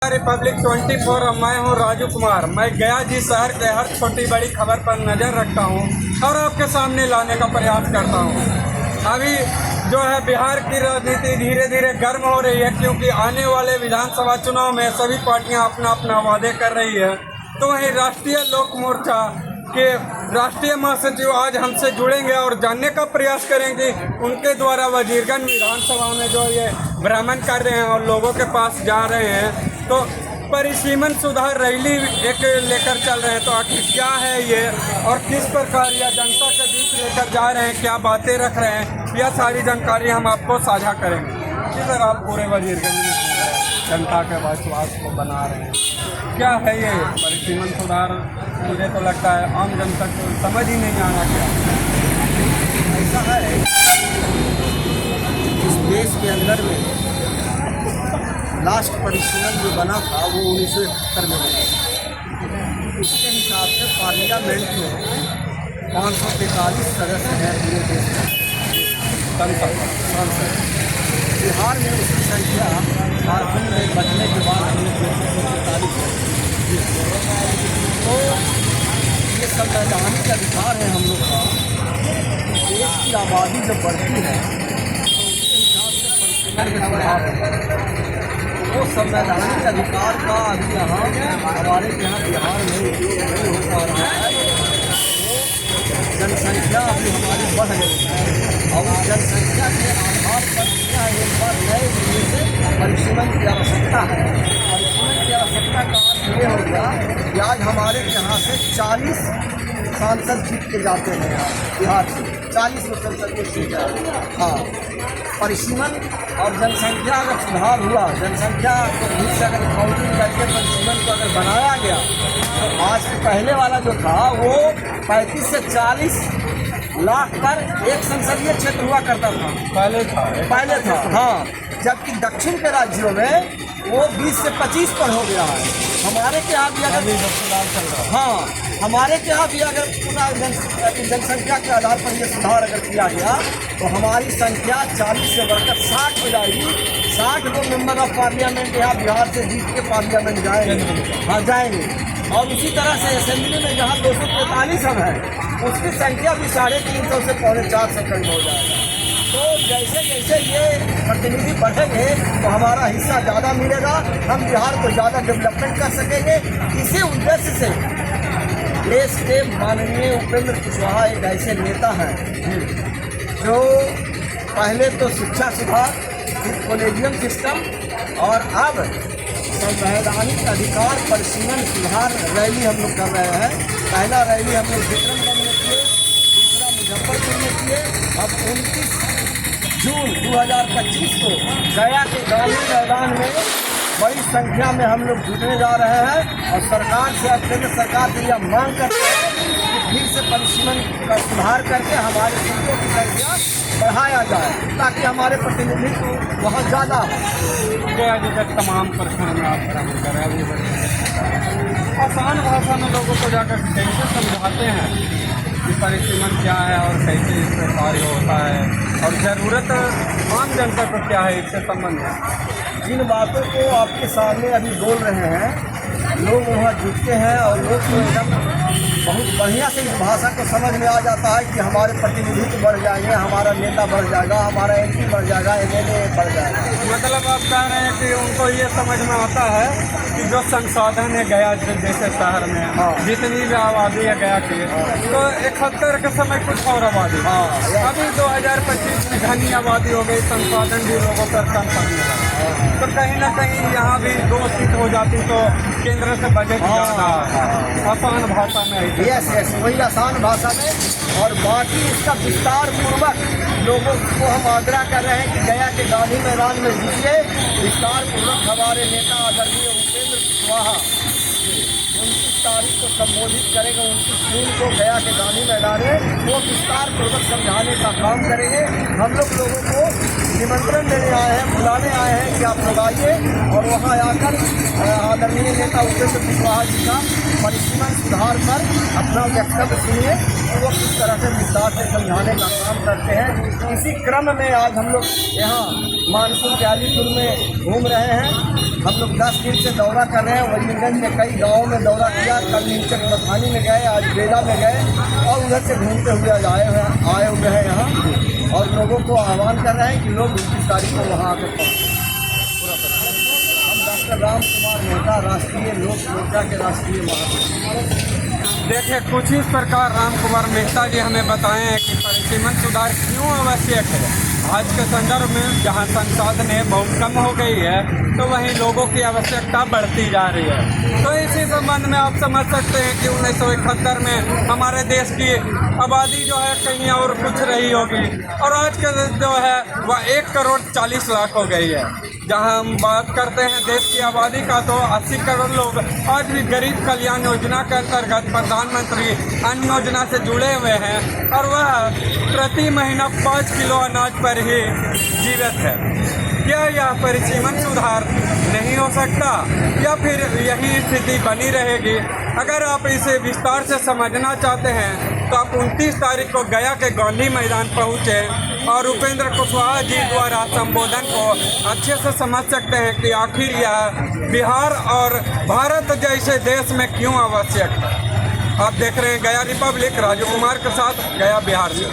Republic 24। मैं हूं राजू कुमार। मैं गया जी शहर के हर छोटी बड़ी खबर पर नज़र रखता हूं और आपके सामने लाने का प्रयास करता हूं। अभी जो है बिहार की राजनीति धीरे धीरे गर्म हो रही है, क्योंकि आने वाले विधानसभा चुनाव में सभी पार्टियां अपना अपना वादे कर रही है। तो वहीं राष्ट्रीय लोक मोर्चा के राष्ट्रीय महासचिव आज हमसे जुड़ेंगे और जानने का प्रयास करेंगे उनके द्वारा वजीरगंज विधानसभा में जो ये भ्रमण कर रहे हैं और लोगों के पास जा रहे हैं, तो परिसीमन सुधार रैली एक लेकर चल रहे हैं। तो आखिर क्या है ये और किस प्रकार यह जनता के बीच लेकर जा रहे हैं, क्या बातें रख रहे हैं, यह सारी जानकारी हम आपको साझा करेंगे। जी सर, आप पूरे वजीरगंज में जनता के विश्वास को बना रहे हैं, क्या है ये परिसीमन सुधार? मुझे तो लगता है आम जनता को समझ ही नहीं आना क्या ऐसा है। इस देश के अंदर में लास्ट परिसीमन जो बना था वो 1971 में बना। उसके हिसाब से पार्लियामेंट में 543 सदस्य हैं पूरे देश में सांसद। बिहार में उसकी संख्या झारखंड में बचने के बाद हमने 243 है। तो ये संवैधानिक अधिकार है हम लोग का। देश की आबादी जब बढ़ती है तो उसके हिसाब से परिसीमन के सुधार है। वो संवैधानिक अधिकार का अभी यहाँ हमारे यहाँ बिहार में उपयोग नहीं हो पा रहा है। वो जनसंख्या अभी हमारी बढ़ गई है और उस जनसंख्या के आधार पर क्या एक बार नए तरीके से परिसीमन की आवश्यकता है। परिसीमन की आवश्यकता का अर्थ ये हो गया कि आज हमारे यहाँ से 40 सांसद जीत के जाते हैं बिहार से 40 संसदीय सीट है। हाँ, परिसीमन और जनसंख्या अगर सुधार हुआ, जनसंख्या को ठीक से अगर काउंटिंग करके परिसीमन को अगर बनाया गया तो आज पहले वाला जो था वो 35 से 40 लाख पर एक संसदीय क्षेत्र हुआ करता था। पहले था हाँ, जबकि दक्षिण के राज्यों में वो 20 से 25 पर हो गया है। हमारे के यहाँ भी अगर सुधार चल रहा है, हाँ हमारे के यहाँ भी अगर पूरा जनसंख्या के आधार पर ये सुधार अगर किया गया तो हमारी संख्या 40 से बढ़कर 60 हो जाएगी। 60 लोग मेंबर ऑफ पार्लियामेंट यहाँ बिहार से जीत के पार्लियामेंट जाएंगे। हाँ जाएंगे। और उसी तरह से असेंबली में जहाँ 243 हम हैं उसकी संख्या भी 350 से 450 करीब हो जाएगा। तो जैसे जैसे ये प्रतिनिधि बढ़ेंगे तो हमारा हिस्सा ज़्यादा मिलेगा, हम बिहार को ज़्यादा डेवलपमेंट कर सकेंगे। इसी उद्देश्य से देश के माननीय उपेंद्र कुशवाहा एक ऐसे नेता हैं जो पहले तो शिक्षा सुधार, फिर कॉलेजियम सिस्टम और अब संवैधानिक अधिकार परिसीमन सुधार रैली हम लोग कर रहे हैं। पहला रैली हम लोग विक्रमगंज में किए, दूसरा मुजफ्फरपुर में किए। अब 29 जून 2025 को गया के गांधी मैदान में बड़ी संख्या में हम लोग जुटने जा रहे हैं और सरकार से केंद्र सरकार से यह मांग करते हैं कि फिर से परिसीमन का सुधार करके हमारी सीटों की संख्या बढ़ाया जाए ताकि हमारे प्रतिनिधि को बहुत ज़्यादा तमाम प्रश्न में आप बराबर करें। आसान भाषा में लोगों को जाकर कैसे समझाते हैं कि परिसीमन क्या है और कैसे इससे कार्य होता है और ज़रूरत आम जनता को क्या है इससे संबंध है? जिन बातों को आपके सामने अभी बोल रहे हैं लोग वहाँ जुटते हैं और लोग तो एकदम बहुत बढ़िया से इस भाषा को समझ में आ जाता है कि हमारे प्रतिनिधित्व बढ़ जाएंगे, हमारा नेता बढ़ जाएगा, हमारा एमपी बढ़ जाएगा, एमएलए बढ़ जाएगा। मतलब आप कह रहे हैं कि उनको ये समझ में आता है कि जो संसाधन है गया जैसे शहर में, हाँ, जितनी भी आबादी है गया की, तो 71 के समय कुछ और आबादी, हाँ, अभी 2025 में घनी आबादी हो गई, संसाधन भी लोगों पर कम पड़ने लगा। तो कहीं ना कहीं यहाँ भी 2 सीट हो जाती तो केंद्र से बजट ज़्यादा आसान भाषा में। यस वही आसान भाषा में। और बाकी इसका विस्तार पूर्वक लोगों को हम आग्रह कर रहे हैं कि गया के गांधी मैदान में जुटिए। विस्तार पूर्वक हमारे नेता आदरणीय उपेंद्र कुशवाहा 29 तारीख को संबोधित करेंगे, 29 जून को गया के गांधी मैदान में वो विस्तार पूर्वक समझाने का काम करेंगे। हम लोगों को निमंत्रण देने आए हैं, बुलाने आए हैं कि आप लोग आइए और वहाँ आकर आदरणीय नेता उपेंद्र कुशवाहा जी का परिसीमन सुधार पर अपना वक्तव्य सुनिए और वो किस तरह से विस्तार से समझाने का काम करते हैं। इसी क्रम में आज हम लोग यहाँ मानपुर क्यालीपुर में घूम रहे हैं। हम लोग 10 दिन से दौरा कर रहे हैं। वजीरगंज में कई गाँवों में दौरा किया, कल नीमचक मथानी में गए, आज बेला में गए और उधर से घूमते हुए आज आए हुए हैं यहाँ और लोगों को आह्वान कर रहे हैं कि लोग 29 तारीख को वहाँ आकर पहुँचें। हम डॉक्टर राम कुमार मेहता, राष्ट्रीय लोक मोर्चा के राष्ट्रीय महासचिव। देखिए, कुछ इस प्रकार राम कुमार मेहता जी हमें बताए हैं कि परिसीमन सुधार क्यों आवश्यक है। आज के संदर्भ में जहां संसाधनें बहुत कम हो गई है तो वहीं लोगों की आवश्यकता बढ़ती जा रही है। तो इसी संबंध में आप समझ सकते हैं कि 1971 में हमारे देश की आबादी जो है कहीं और कुछ रही होगी और आज के जो है वह 1,40,00,000 हो गई है। जहां हम बात करते हैं देश की आबादी का तो 80 करोड़ लोग आज भी गरीब कल्याण योजना के अंतर्गत प्रधानमंत्री अन्न योजना से जुड़े हुए हैं और वह प्रति महीना 5 किलो अनाज पर ही जीवित है। क्या यह परिसीमन सुधार नहीं हो सकता या फिर यही स्थिति बनी रहेगी? अगर आप इसे विस्तार से समझना चाहते हैं तो आप 29 तारीख को गया के गांधी मैदान पहुँचे और उपेंद्र कुशवाहा जी द्वारा संबोधन को अच्छे से समझ सकते हैं कि आखिर यह बिहार और भारत जैसे देश में क्यों आवश्यक है। आप देख रहे हैं गया रिपब्लिक, राजू कुमार के साथ, गया बिहार से।